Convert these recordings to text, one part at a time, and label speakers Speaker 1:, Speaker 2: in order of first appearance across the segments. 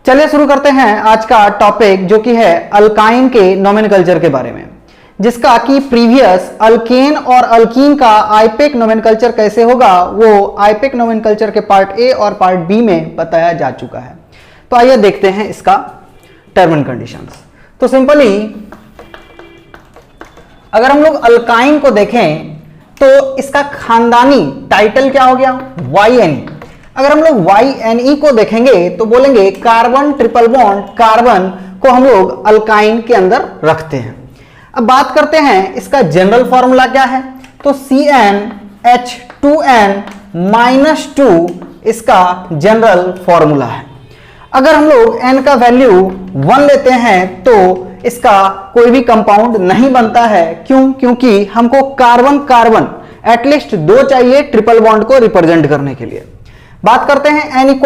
Speaker 1: चलिए शुरू करते हैं आज का टॉपिक जो कि है अल्काइन के नोमेनकल्चर के बारे में, जिसका कि प्रीवियस अल्केन और अल्कीन का आईपेक नोमेनकल्चर कैसे होगा वो आईपेक नोमेनकल्चर के पार्ट ए और पार्ट बी में बताया जा चुका है। तो आइए देखते हैं इसका टर्म एंड कंडीशंस। तो सिंपली अगर हम लोग अल्काइन को देखें तो इसका खानदानी टाइटल क्या हो गया, YNE। अगर हम लोग YNE को देखेंगे तो बोलेंगे कार्बन ट्रिपल बॉन्ड कार्बन को हम लोग अल्काइन के अंदर रखते हैं। अब बात करते हैं इसका जनरल फॉर्मूला क्या है, तो CnH2n-2 इसका जनरल फॉर्मूला है। अगर हम लोग n का वैल्यू 1 लेते हैं तो इसका कोई भी कंपाउंड नहीं बनता है। क्यों? क्योंकि हमको कार्बन कार्बन एटलीस्ट 2 चाहिए ट्रिपल बॉन्ड को रिप्रेजेंट करने के लिए। बात करते हैं n =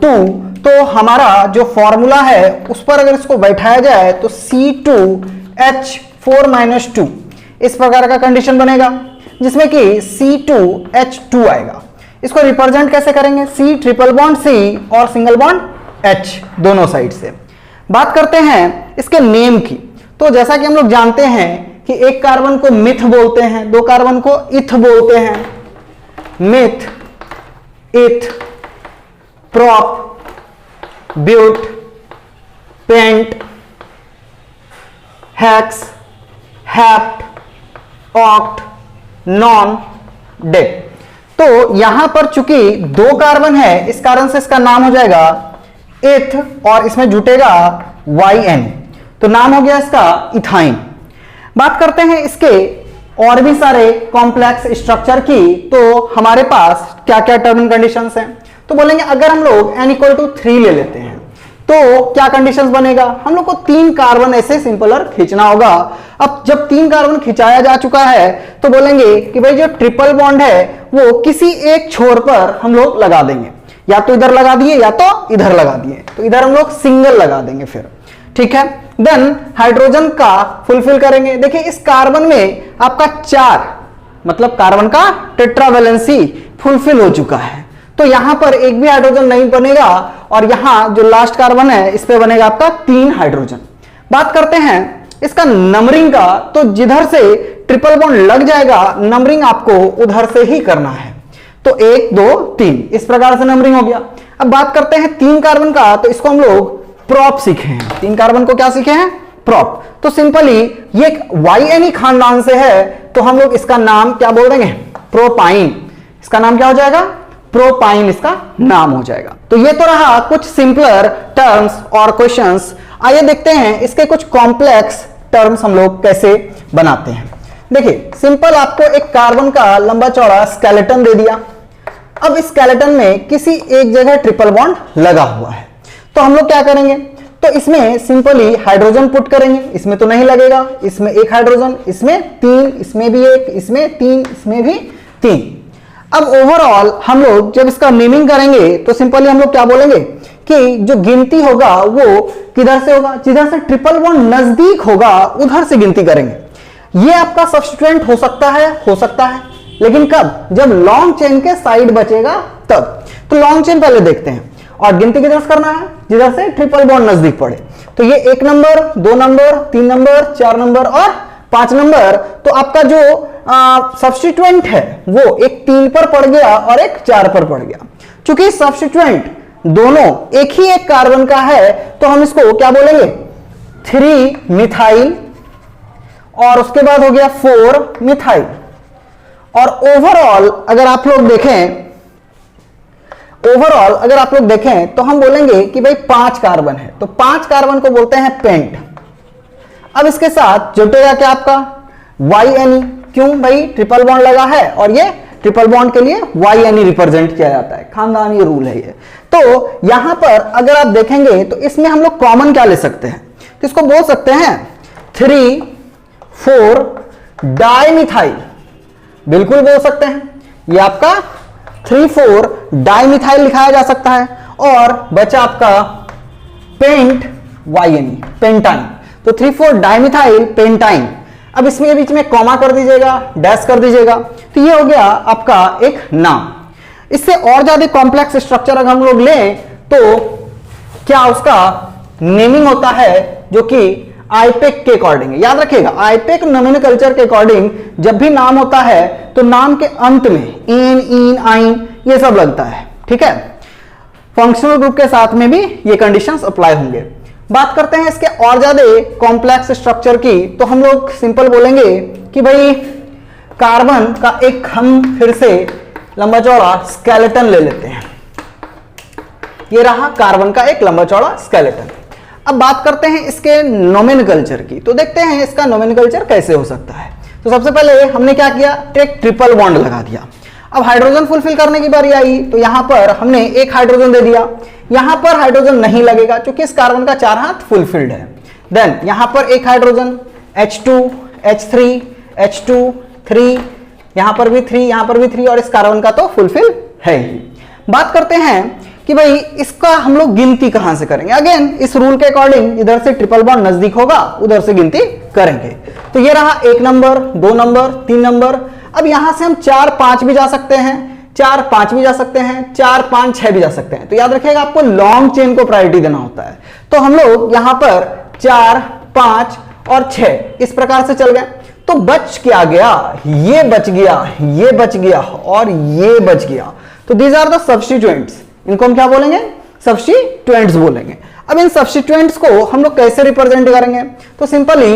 Speaker 1: 2, तो हमारा जो फॉर्मूला है उस पर अगर इसको बैठाया जाए तो C2H4-2 इस प्रकार का कंडीशन बनेगा, जिसमें कि C2H2 आएगा। इसको रिप्रेजेंट कैसे करेंगे, C ट्रिपल बॉन्ड C और सिंगल बॉन्ड H दोनों साइड से। बात करते हैं इसके नेम की, तो जैसा कि हम लोग जानते हैं कि एक कार्बन को मिथ बोलते हैं, 2 कार्बन को इथ बोलते हैं। Meth, eth, prop, but, pent, hex, hept, oct, non, dec. तो यहां पर चूंकि 2 कार्बन है इस कारण से इसका नाम हो जाएगा इथ और इसमें जुटेगा YN, तो नाम हो गया इसका इथाइन। बात करते हैं इसके और भी सारे कॉम्प्लेक्स स्ट्रक्चर की, तो हमारे पास क्या क्या टर्म एंड कंडीशंस हैं। तो बोलेंगे अगर हम लोग n = 3 ले लेते हैं तो क्या कंडीशंस बनेगा, हम लोग को 3 कार्बन ऐसे सिंपलर खींचना होगा। अब जब 3 कार्बन खिंचाया जा चुका है तो बोलेंगे कि भाई जो ट्रिपल बॉन्ड है वो किसी एक छोर पर हम लोग लगा देंगे, या तो इधर लगा दिए या तो इधर लगा दिए, तो इधर हम लोग सिंगल लगा देंगे फिर, ठीक है। देन हाइड्रोजन का फुलफिल करेंगे। देखिए इस कार्बन में आपका 4 मतलब कार्बन का टेट्रावैलेंसी फुलफिल हो चुका है, तो यहां पर एक भी हाइड्रोजन नहीं बनेगा और यहां जो लास्ट कार्बन है इस पे बनेगा आपका 3 हाइड्रोजन। बात करते हैं इसका नंबरिंग का, तो जिधर से ट्रिपल बॉन्ड लग जाएगा नंबरिंग आपको उधर से ही करना है, तो 1 2 3 इस प्रकार से नंबरिंग हो गया। अब बात करते हैं 3 कार्बन का, तो इसको हम लोग प्रोप सीखे हैं। 3 कार्बन को क्या सीखे हैं, प्रोप। तो सिंपली ये एक YNE खानदान से है तो हम लोग इसका नाम क्या बोल देंगे, प्रोपाइन। इसका नाम क्या हो जाएगा, प्रोपाइन इसका नाम हो जाएगा। तो ये तो रहा कुछ सिंपलर टर्म्स और क्वेश्चंस। आइए देखते हैं इसके कुछ कॉम्प्लेक्स टर्म्स हम लोग कैसे बनाते हैं। देखिए सिंपल आपको एक कार्बन का लंबा चौड़ा स्केलेटन दे दिया। अब इस स्केलेटन में किसी एक जगह ट्रिपल बॉन्ड लगा हुआ है, तो हम लोग क्या करेंगे, तो इसमें सिंपली हाइड्रोजन पुट करेंगे। इसमें तो नहीं लगेगा, इसमें 1 हाइड्रोजन, इसमें 3, इसमें भी 1, इसमें 3, इसमें भी 3। अब ओवरऑल हम लोग जब इसका नेमिंग करेंगे तो सिंपली हम लोग क्या बोलेंगे कि जो गिनती होगा वो किधर से होगा, जिधर से ट्रिपल बॉन्ड नजदीक होगा उधर से गिनती करेंगे। ये आपका सब्स्टिट्यूएंट हो सकता है, लेकिन कब, जब लॉन्ग चेन के साइड बचेगा तब। तो लॉन्ग चेन पहले देखते हैं और गिनती किधर से करना है, जिधर से ट्रिपल बॉन्ड नजदीक पड़े। तो ये 1 नंबर, 2 नंबर, 3 नंबर, 4 नंबर और 5 नंबर। तो आपका जो सब्स्टिट्यूएंट है वो एक 3 पर पड़ गया और एक 4 पर पड़ गया। चूंकि सब्स्टिट्यूएंट दोनों एक ही एक कार्बन का है तो हम इसको क्या बोलेंगे, 3 मिथाइल और उसके बाद हो गया 4 मिथाइल। और ओवरऑल अगर आप लोग देखें तो हम बोलेंगे कि भाई 5 कार्बन है, तो 5 कार्बन को बोलते हैं पेंट। अब इसके साथ जुटेगा क्या आपका YNE। क्यों भाई, ट्रिपल बॉन्ड लगा है और ये ट्रिपल बॉन्ड के लिए YNE रिप्रेजेंट किया जाता है, खानदानी रूल है ये। तो यहां पर अगर आप देखेंगे तो इसमें हम लोग कॉमन क्या ले सकते हैं, तो इसको बोल सकते हैं 3,4 डाइमिथाइल, बिल्कुल बोल सकते हैं। ये आपका 3,4 डाइमिथाइल लिखाया जा सकता है। और बचा आपका पेंट YNE, पेंटाइन। तो 3,4 डाइमिथाइल पेंटाइन। अब इसमें बीच में कॉमा कर दीजिएगा, डैश कर दीजिएगा, तो ये हो गया आपका एक नाम। इससे और ज्यादा कॉम्प्लेक्स स्ट्रक्चर अगर हम लोग लें तो क्या उसका नेमिंग होता है, जो कि आईपेक के अकॉर्डिंग है। याद रखिएगा, आईपेक नोमेनक्लेचर के अकॉर्डिंग जब भी नाम होता है तो नाम के अंत में इन, इन, आइन ये सब लगता है, ठीक है। फंक्शनल ग्रुप के साथ में भी ये कंडीशंस अप्लाई होंगे। बात करते हैं इसके और ज्यादा कॉम्प्लेक्स स्ट्रक्चर की, तो हम लोग सिंपल बोलेंगे कि भाई कार्बन का एक हम फिर से लंबा चौड़ा स्केलेटन ले लेते हैं। ये रहा कार्बन का एक लंबा चौड़ा स्केलेटन। अब बात करते हैं इसके नोमेनक्लेचर की, तो देखते हैं इसका नोमेनक्लेचर कैसे हो सकता है। तो सबसे पहले हमने क्या किया, एक ट्रिपल बॉन्ड लगा दिया। अब हाइड्रोजन फुलफिल करने की बारी आई, तो यहां पर हमने एक हाइड्रोजन दे दिया। यहां पर हाइड्रोजन नहीं लगेगा क्योंकि इस कार्बन का 4 हाथ फुलफिल्ड है। देन यहां पर एक हाइड्रोजन H2, H3, H2, 3, यहां पर भी 3, यहां पर भी 3, और इस कार्बन का तो फुलफिल है ही। बात करते हैं कि भाई इसका हम लोग गिनती कहां से करेंगे। अगेन इस रूल के अकॉर्डिंग इधर से ट्रिपल बॉन्ड नजदीक होगा, उधर से गिनती करेंगे। तो ये रहा 1 नंबर, 2 नंबर, 3 नंबर। अब यहां से हम 4, 5 भी जा सकते हैं, 4, 5 भी जा सकते हैं, 4, 5, 6 भी जा सकते हैं। तो याद रखिएगा आपको लॉन्ग चेन को प्रायोरिटी देना होता है। तो हम लोग यहां पर 4, 5 और 6 इस प्रकार से चल गए। तो बच क्या गया, ये बच गया, ये बच गया और ये बच गया। तो दीज आर द सब्स्टिट्यूएंट्स। इनको हम क्या बोलेंगे, सब्स्टिट्यूएंट्स बोलेंगे। अब इन सब्स्टिट्यूएंट्स को हम लोग कैसे रिप्रेजेंट करेंगे, तो सिंपली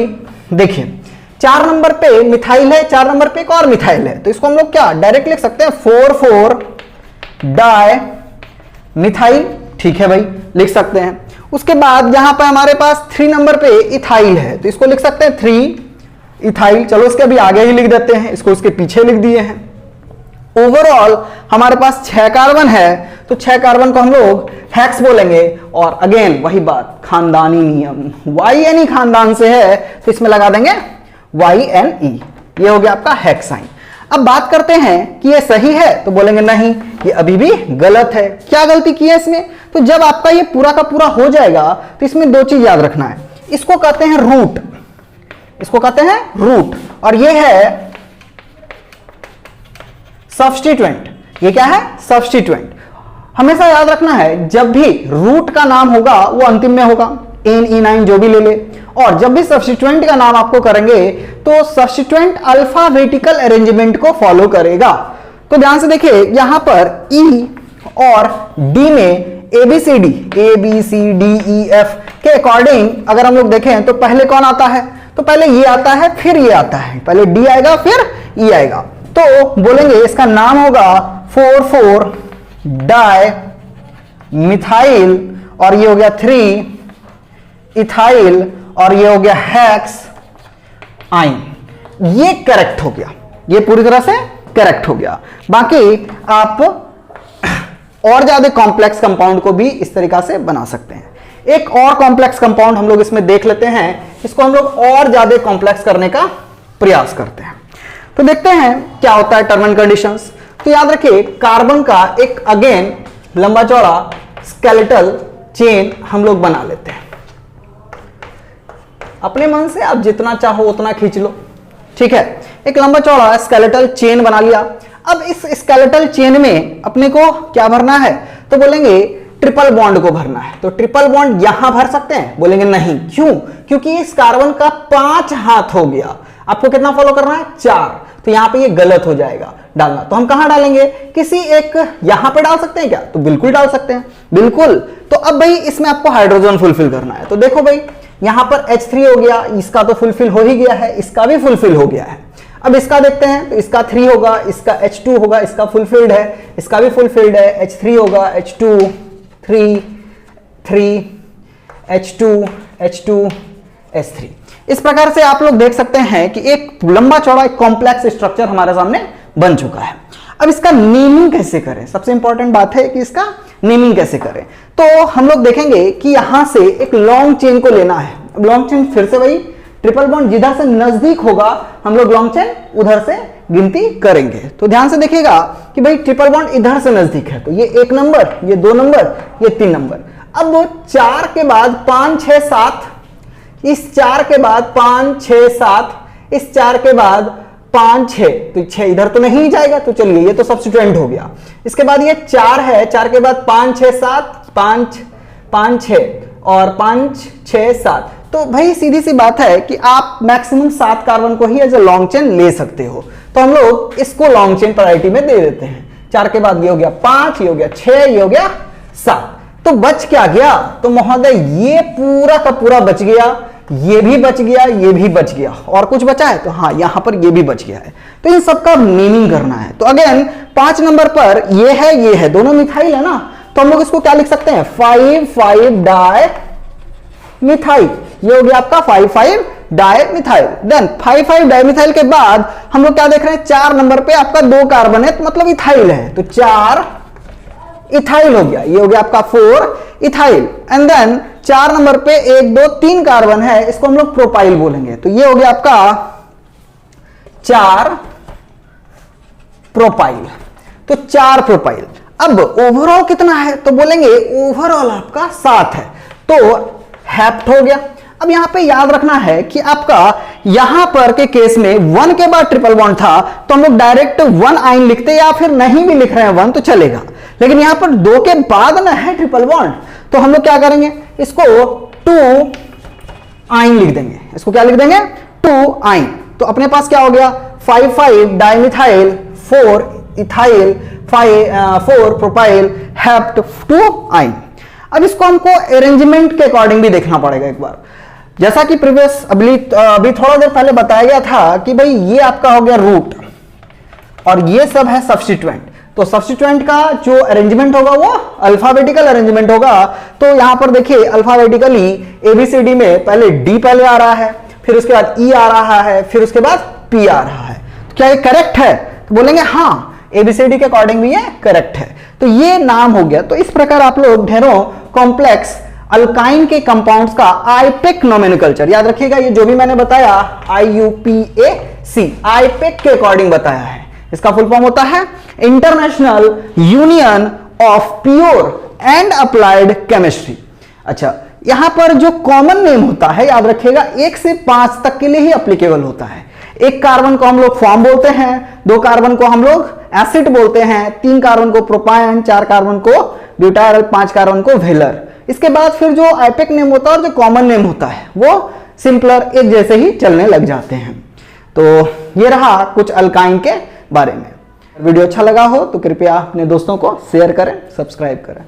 Speaker 1: देखिए 4 नंबर पे मिथाइल है, 4 नंबर पे एक और मिथाइल है, तो इसको हम लोग क्या डायरेक्ट लिख सकते हैं 4,4 डाई मिथाइल, ठीक है भाई, लिख सकते हैं। उसके बाद यहां पर हमारे पास 3 नंबर पे इथाइल है, तो इसको लिख सकते हैं 3 इथाइल। चलो इसके अभी आगे ही लिख देते हैं, इसको इसके पीछे लिख दिए हैं। ओवरऑल हमारे पास 6 कार्बन है, तो 6 कार्बन को हम लोग हेक्स बोलेंगे। और अगेन वही बात, खानदानी नियम, YNE खानदान से है तो इसमें लगा देंगे YNE, ये हो गया आपका हेक्साइन। अब बात करते हैं कि ये सही है, तो बोलेंगे नहीं, ये अभी भी गलत है। क्या गलती की है इसमें, तो जब आपका ये पूरा का पूरा हो जाएगा तो इसमें 2 चीज याद रखना है। इसको कहते हैं रूट, इसको कहते हैं रूट, और ये है सब्स्टिट्यूएंट। ये क्या है, सब्स्टिट्यूएंट। हमेशा याद रखना है जब भी रूट का नाम होगा वो अंतिम में होगा, इन, इनाइन जो भी ले ले। और जब भी सब्स्टिट्यूएंट का नाम आपको करेंगे तो सब्स्टिट्यूएंट अल्फाबेटिकल अरेंजमेंट को फॉलो करेगा। तो ध्यान से देखिए यहां पर ई और डी में ABCD, ABCDEF के अकॉर्डिंग अगर हम लोग देखें तो पहले कौन आता है, तो पहले ये आता है, फिर ये आता है, पहले डी आएगा फिर ई आएगा। तो बोलेंगे इसका नाम होगा 4,4 डाई मिथाइल, और ये हो गया 3 इथाइल, और ये हो गया हेक्स आइन। ये करेक्ट हो गया, ये पूरी तरह से करेक्ट हो गया। बाकी आप और ज्यादा कॉम्प्लेक्स कंपाउंड को भी इस तरीका से बना सकते हैं। एक और कॉम्प्लेक्स कंपाउंड हम लोग इसमें देख लेते हैं, इसको हम लोग और ज्यादा कॉम्प्लेक्स करने का प्रयास करते हैं। तो देखते हैं क्या होता है टर्म एंड कंडीशंस। तो याद रखिए कार्बन का एक अगेन लंबा चौड़ा स्केलेटल चेन हम लोग बना लेते हैं। अपने मन से आप जितना चाहो उतना खींच लो, ठीक है। एक लंबा चौड़ा स्केलेटल चेन बना लिया। अब इस स्केलेटल चेन में अपने को क्या भरना है, तो बोलेंगे ट्रिपल बॉन्ड को भरना है। तो ट्रिपल बॉन्ड यहां भर सकते हैं, बोलेंगे नहीं, क्यों, क्योंकि इस कार्बन का 5 हाथ हो गया, आपको कितना फॉलो करना है 4, तो यहां पे ये गलत हो जाएगा डालना। तो हम कहां डालेंगे, किसी एक यहां पे डाल सकते हैं क्या, तो बिल्कुल डाल सकते हैं, बिल्कुल। तो अब भाई इसमें आपको हाइड्रोजन फुलफिल करना है। तो देखो भाई यहां पर H3 हो गया, इसका तो फुलफिल हो ही गया है, इसका भी फुलफिल हो गया है। अब इसका देखते हैं, तो इसका 3 होगा, इसका H2 होगा, इसका फुलफिल्ड है, इसका भी फुलफिल्ड है, H3 होगा, H2 3 3 H2 H2 H3। इस प्रकार से आप लोग देख सकते हैं कि एक लंबा चौड़ा एक कॉम्प्लेक्स स्ट्रक्चर हमारे सामने बन चुका है। अब इसका नेमिंग कैसे करें, सबसे इंपॉर्टेंट बात है कि इसका नेमिंग कैसे करें। तो हम लोग देखेंगे कि यहां से एक लॉन्ग चेन को लेना है। लॉन्ग चेन फिर से वही ट्रिपल बॉन्ड जिधर से नजदीक होगा हम लोग लॉन्ग चेन उधर से गिनती करेंगे। तो ध्यान से देखिएगा कि भाई ट्रिपल बॉन्ड इधर से नजदीक है, तो ये 1 नंबर, ये 2 नंबर, ये 3 नंबर। अब 4 के बाद 5 6 7, इस 4 के बाद 5 6 7, इस 4 के बाद 5 6, तो 6 इधर तो नहीं जाएगा, तो चलिए ये तो सब्स्टिट्यूएंट हो गया। इसके बाद ये 4 है, 4 के बाद 5 6 7, 5 5 6 और 5 6 7। तो भाई सीधी सी बात है कि आप मैक्सिमम 7 कार्बन को ही एज ए लॉन्ग चेन ले सकते हो, तो हम लोग इसको लॉन्ग चेन प्रायोरिटी में दे देते हैं। 4 के बाद ये हो गया 5, ये हो गया 6, ये हो गया 7। तो बच क्या गया? तो महोदय ये पूरा का पूरा बच गया, ये भी बच गया, ये भी बच गया, और कुछ बचा है? तो हाँ, यहां पर ये भी बच गया है। तो इन सबका नेमिंग करना है। तो अगेन 5 नंबर पर ये है, दोनों मिथाइल है ना, तो हम लोग इसको क्या लिख सकते हैं? 5,5 डाई मिथाइल। ये हो गया आपका 5,5 di methyl. Then 5,5 di methyl के बाद हम लोग क्या देख रहे हैं? 4 नंबर पे आपका 2 कार्बन है, मतलब इथाइल है, तो 4 इथाइल हो गया। ये हो गया आपका 4 इथाइल। एंड देन 4 नंबर पे 1 2 3 कार्बन है, इसको हम लोग प्रोपाइल बोलेंगे। तो ये हो गया आपका 4 प्रोपाइल। तो 4 प्रोपाइल। अब ओवरऑल कितना है? तो बोलेंगे ओवरऑल आपका 7 है, तो हेप्ट हो गया। अब यहां पे याद रखना है कि आपका यहां पर के केस में 1 के बाद ट्रिपल बॉन्ड था, तो हम लोग डायरेक्ट 1 आइन लिखते, या फिर नहीं भी लिख रहे हैं 1 तो चलेगा, लेकिन यहां पर 2 के बाद ना है ट्रिपल बॉन्ड, तो हम लोग क्या करेंगे? इसको 2 आइन लिख देंगे। इसको क्या लिख देंगे? 2 आइन। तो अपने पास क्या हो गया? 5,5 डाइमिथाइल, 4 इथाइल, 4 प्रोपाइल, हेप्ट, 2 आइन। अब इसको हमको अरेंजमेंट के अकॉर्डिंग भी देखना पड़ेगा एक बार। जैसा कि प्रीवियस अभी थोड़ा देर पहले बताया गया था कि भाई ये आपका हो गया रूट और ये सब है सब्स्टिट्यूएंट। तो सब्स्टिट्यूएंट का जो अरेंजमेंट होगा वो अल्फाबेटिकल अरेंजमेंट होगा। तो यहां पर देखिए अल्फाबेटिकली एबीसीडी में पहले डी पहले आ रहा है, फिर उसके बाद ई आ रहा है, फिर उसके बाद पी आ रहा है। तो क्या ये करेक्ट है? तो बोलेंगे हाँ, एबीसीडी के अकॉर्डिंग भी ये करेक्ट है। तो ये नाम हो गया। तो इस प्रकार आप लोग ढेरों कॉम्प्लेक्स अल्काइन के कंपाउंड्स का आईपेक नोमेनक्लेचर याद रखिएगा। ये जो भी मैंने बताया IUPAC आईपेक के अकॉर्डिंग बताया है। इसका फुल फॉर्म होता है international union of pure and applied chemistry. अच्छा, यहां पर जो कॉमन नेम होता है याद रखिएगा 1 से 5 तक के लिए ही एप्लीकेबल होता है। 1 कार्बन को हम लोग फॉर्म बोलते हैं, 2 कार्बन को हम लोग एसिड बोलते हैं, 3 कार्बन को प्रोपायन, 4 कार्बन को ब्यूटाइल, 5 कार्बन को वेलर। इसके बाद फिर जो आईपेक नेम होता है और जो कॉमन नेम होता है वो सिंपलर एक जैसे ही चलने लग जाते हैं। तो ये रहा कुछ अल्काइन के बारे में। वीडियो अच्छा लगा हो तो कृपया अपने दोस्तों को शेयर करें, सब्सक्राइब करें।